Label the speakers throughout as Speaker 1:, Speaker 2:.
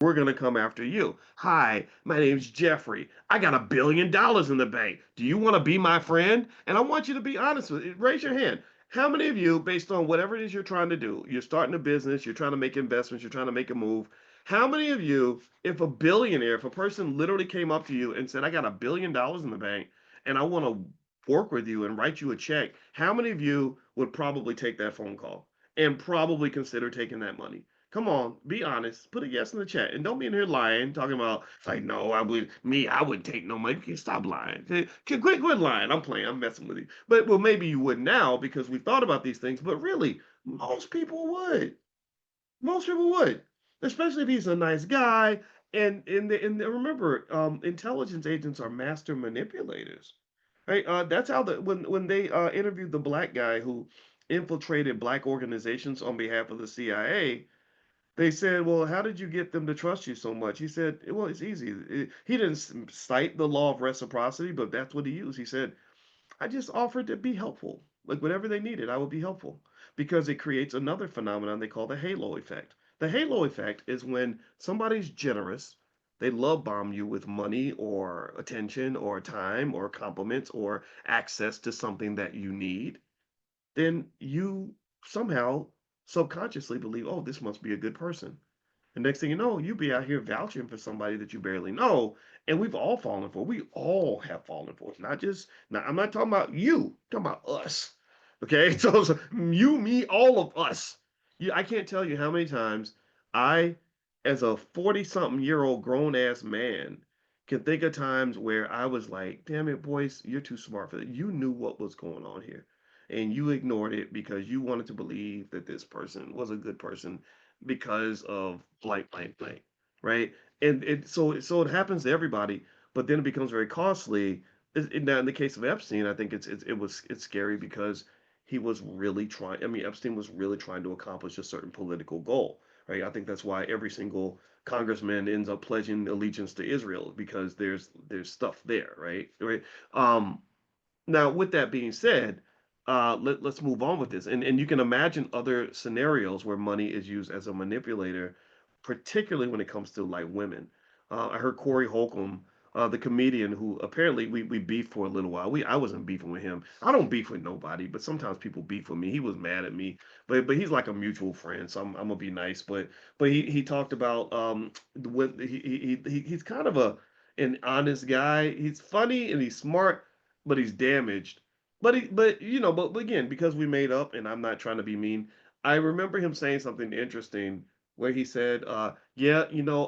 Speaker 1: we're going to come after you. Hi, my name's Jeffrey. I got $1 billion in the bank. Do you want to be my friend? And I want you to be honest with it. Raise your hand. How many of you, based on whatever it is you're trying to do, you're starting a business, you're trying to make investments, you're trying to make a move. How many of you, if a billionaire, if a person literally came up to you and said, I got $1 billion in the bank and I want to work with you and write you a check, how many of you would probably take that phone call and probably consider taking that money? Come on, be honest. Put a yes in the chat, and don't be in here lying, talking about like, no, I wouldn't take no money. You can stop lying. Quit lying. I'm playing. I'm messing with you. But well, maybe you would now because we thought about these things. But really, most people would. Most people would, especially if he's a nice guy. And remember, intelligence agents are master manipulators. Right? That's how when they interviewed the black guy who infiltrated black organizations on behalf of the CIA, they said, "Well, how did you get them to trust you so much?" He said, "Well, it's easy." He didn't cite the law of reciprocity, but that's what he used. He said, "I just offered to be helpful. Like whatever they needed, I would be helpful." Because it creates another phenomenon they call the halo effect. The halo effect is when somebody's generous, they love bomb you with money or attention or time or compliments or access to something that you need, then you somehow subconsciously believe, oh, this must be a good person. And next thing you know, you be out here vouching for somebody that you barely know. And we've all fallen for it. We all have fallen for it. Not just, now, I'm not talking about you, I'm talking about us. Okay. So you, me, all of us. I can't tell you how many times I, as a 40 something year old grown ass man, can think of times where I was like, damn it, boys, you're too smart for that. You knew what was going on here. And you ignored it because you wanted to believe that this person was a good person because of blank, blank, blank, right? And so it happens to everybody, but then it becomes very costly. Now, in the case of Epstein, I think it's scary because he was really trying. I mean, Epstein was really trying to accomplish a certain political goal, right? I think that's why every single congressman ends up pledging allegiance to Israel because there's stuff there, right? Right. Um, Now, with that being said, let's move on with this. And you can imagine other scenarios where money is used as a manipulator, particularly when it comes to like women. I heard Corey Holcomb, the comedian who apparently we beefed for a little while. I wasn't beefing with him. I don't beef with nobody, but sometimes people beef with me. He was mad at me, but he's like a mutual friend, so I'm gonna be nice. But he talked about when he's kind of an honest guy. He's funny and he's smart, but he's damaged. But again, because we made up, and I'm not trying to be mean, I remember him saying something interesting where he said, "Yeah,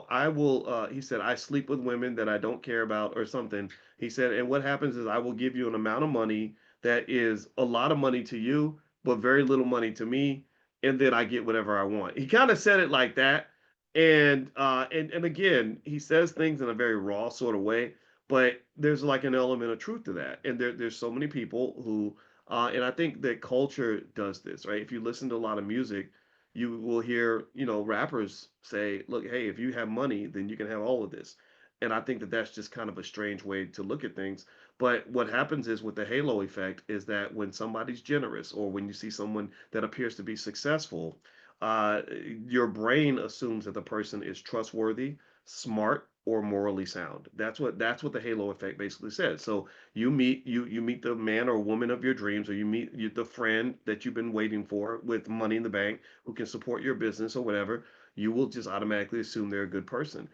Speaker 1: I will." He said, "I sleep with women that I don't care about, or something." He said, "And what happens is I will give you an amount of money that is a lot of money to you, but very little money to me, and then I get whatever I want." He kind of said it like that, and again, he says things in a very raw sort of way, but there's like an element of truth to that. And there's so many people who, and I think that culture does this, right? If you listen to a lot of music, you will hear, rappers say, look, hey, if you have money, then you can have all of this. And I think that that's just kind of a strange way to look at things. But what happens is with the halo effect is that when somebody's generous or when you see someone that appears to be successful, uh, your brain assumes that the person is trustworthy, smart, or morally sound. That's what the halo effect basically says. So you meet the man or woman of your dreams, or the friend that you've been waiting for with money in the bank who can support your business or whatever. You will just automatically assume they're a good person.